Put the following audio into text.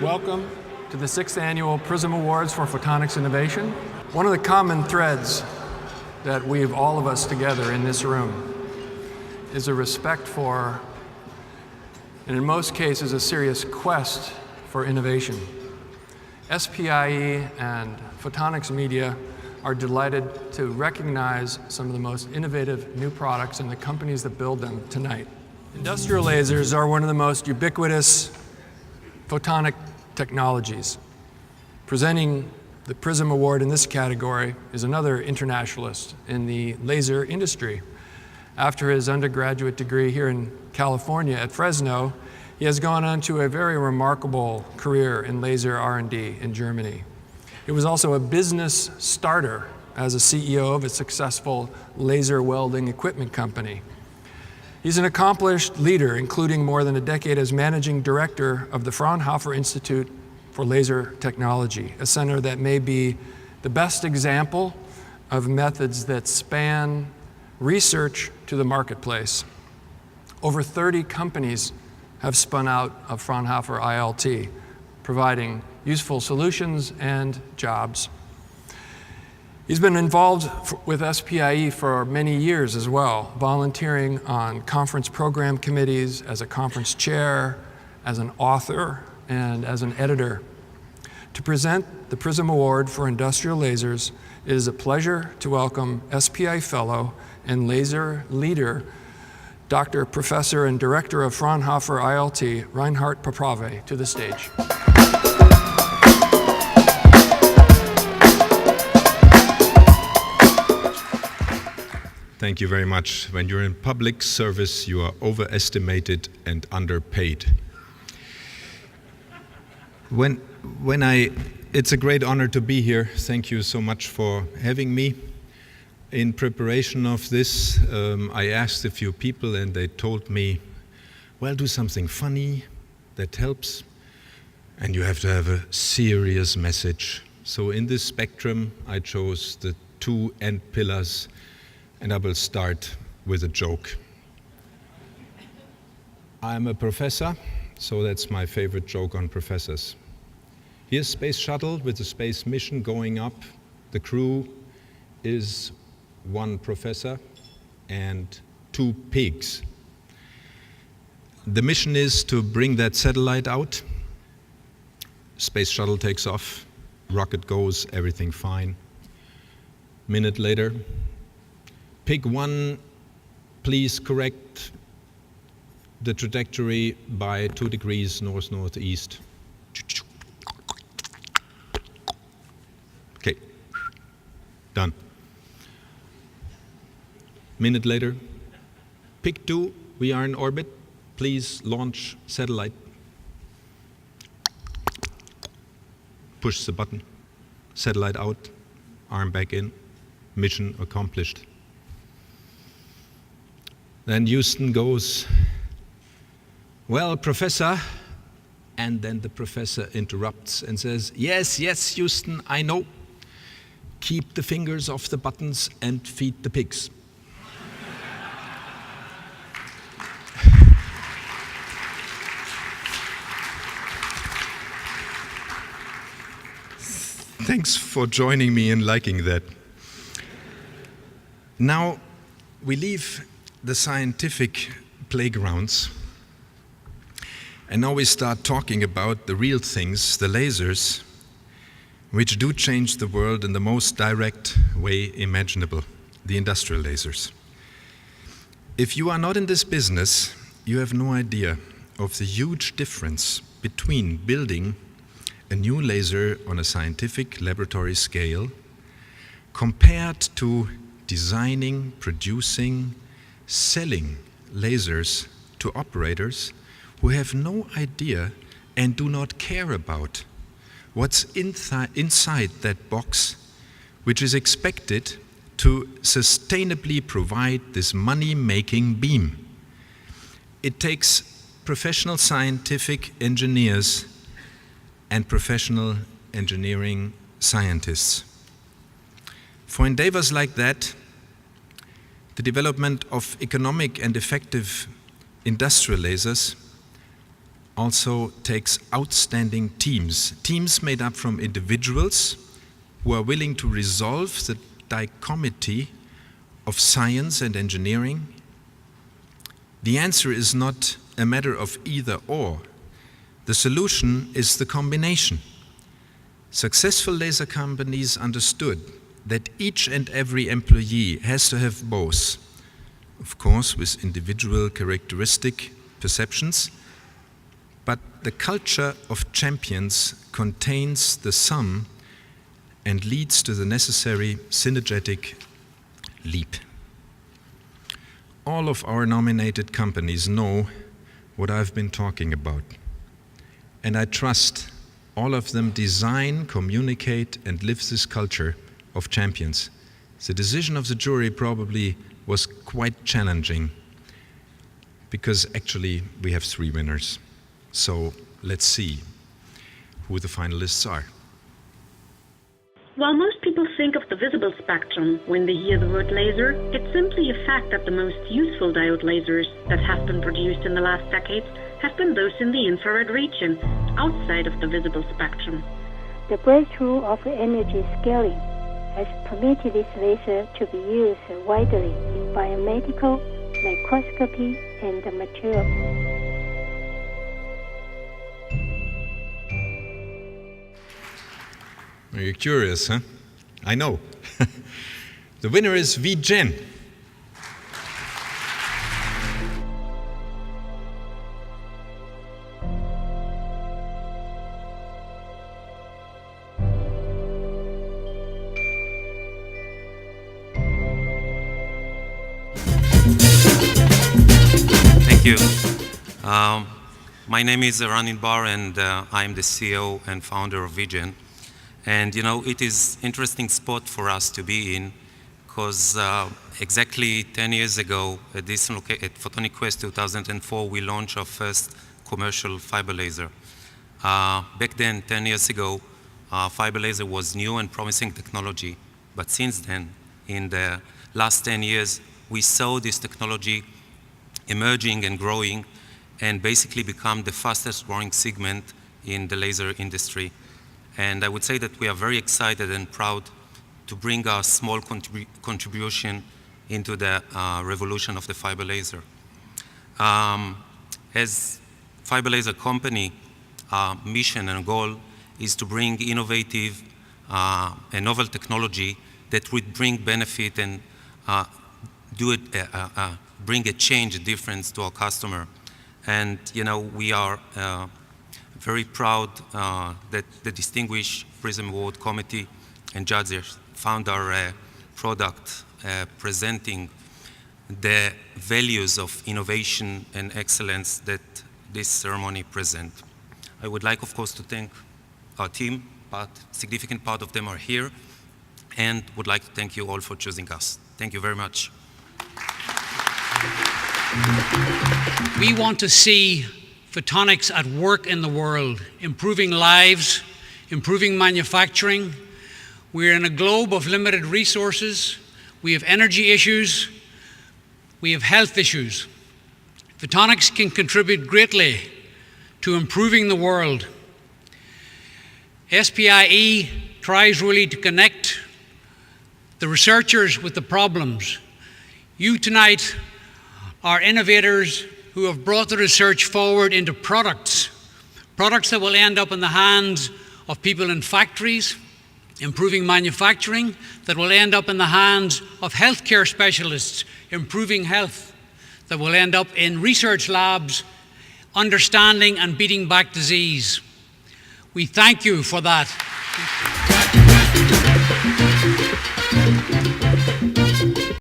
Welcome to the 6th Annual Prism Awards for Photonics Innovation. One of the common threads that weave all of us together in this room is a respect for, and in most cases, a serious quest for innovation. SPIE and Photonics Media are delighted to recognize some of the most innovative new products and the companies that build them tonight. Industrial lasers are one of the most ubiquitous photonic technologies. Presenting the Prism Award in this category is another internationalist in the laser industry. After his undergraduate degree here in California at Fresno, he has gone on to a very remarkable career in laser R&D in Germany. He was also a business starter as a CEO of a successful laser welding equipment company. He's an accomplished leader, including more than a decade as managing director of the Fraunhofer Institute for Laser Technology, a center that may be the best example of methods that span research to the marketplace. Over 30 companies have spun out of Fraunhofer ILT, providing useful solutions and jobs. He's been involved with SPIE for many years as well, volunteering on conference program committees, as a conference chair, as an author, and as an editor. To present the Prism Award for Industrial Lasers, it is a pleasure to welcome SPIE Fellow and laser leader, Dr. Professor and Director of Fraunhofer ILT, Reinhard Paprave, to the stage. Thank you very much. When you're in public service, you are overestimated and underpaid. It's a great honor to be here. Thank you so much for having me. In preparation of this, I asked a few people and they told me, well, do something funny that helps, and you have to have a serious message. So in this spectrum, I chose the two end pillars, and I will start with a joke. I'm a professor, so that's my favorite joke on professors. Here's Space Shuttle with the space mission going up. The crew is one professor and two pigs. The mission is to bring that satellite out. Space Shuttle takes off, rocket goes, everything fine. Minute later, Pig 1, please correct the trajectory by 2 degrees north-northeast. Okay, done. Minute later, Pig 2, we are in orbit. Please launch satellite. Push the button. Satellite out, arm back in. Mission accomplished. Then Houston goes, well, Professor, and then the professor interrupts and says, yes, Houston, I know. Keep the fingers off the buttons and feed the pigs. Thanks for joining me and liking that. Now, we leave the scientific playgrounds, and now we start talking about the real things, the lasers, which do change the world in the most direct way imaginable, the industrial lasers. If you are not in this business, you have no idea of the huge difference between building a new laser on a scientific laboratory scale compared to designing, producing, selling lasers to operators who have no idea and do not care about what's inside that box, which is expected to sustainably provide this money-making beam. It takes professional scientific engineers and professional engineering scientists. For endeavors like that, the development of economic and effective industrial lasers also takes outstanding teams, teams made up from individuals who are willing to resolve the dichotomy of science and engineering. The answer is not a matter of either or. The solution is the combination. Successful laser companies understood that each and every employee has to have both, of course with individual characteristic perceptions, but the culture of champions contains the sum and leads to the necessary synergetic leap. All of our nominated companies know what I've been talking about, and I trust all of them design, communicate, and live this culture of champions. The decision of the jury probably was quite challenging, because actually we have 3 winners. So let's see who the finalists are. While most people think of the visible spectrum when they hear the word laser, it's simply a fact that the most useful diode lasers that have been produced in the last decades have been those in the infrared region, outside of the visible spectrum. The breakthrough of energy scaling has permitted this laser to be used widely in biomedical, microscopy, and material. You're curious, huh? I know. The winner is VGen. Thank you. My name is Ranin Bar, and I'm the CEO and founder of VGen. And you know, it is an interesting spot for us to be in, because exactly 10 years ago at Photonics Quest 2004, we launched our first commercial fiber laser. Back then, 10 years ago, fiber laser was new and promising technology. But since then, in the last 10 years, we saw this technology emerging and growing and basically become the fastest growing segment in the laser industry. And I would say that we are very excited and proud to bring our small contribution into the revolution of the fiber laser. As fiber laser company, our mission and goal is to bring innovative and novel technology that would bring benefit and bring a change, a difference to our customer. And you know, we are very proud that the distinguished Prism Award Committee and judges found our product presenting the values of innovation and excellence that this ceremony present. I would like, of course, to thank our team, but a significant part of them are here, and would like to thank you all for choosing us. Thank you very much. We want to see photonics at work in the world, improving lives, improving manufacturing. We're in a globe of limited resources. We have energy issues. We have health issues. Photonics can contribute greatly to improving the world. SPIE tries really to connect the researchers with the problems. You tonight are innovators who have brought the research forward into products that will end up in the hands of people in factories, improving manufacturing, that will end up in the hands of healthcare specialists, improving health, that will end up in research labs, understanding and beating back disease. We thank you for that.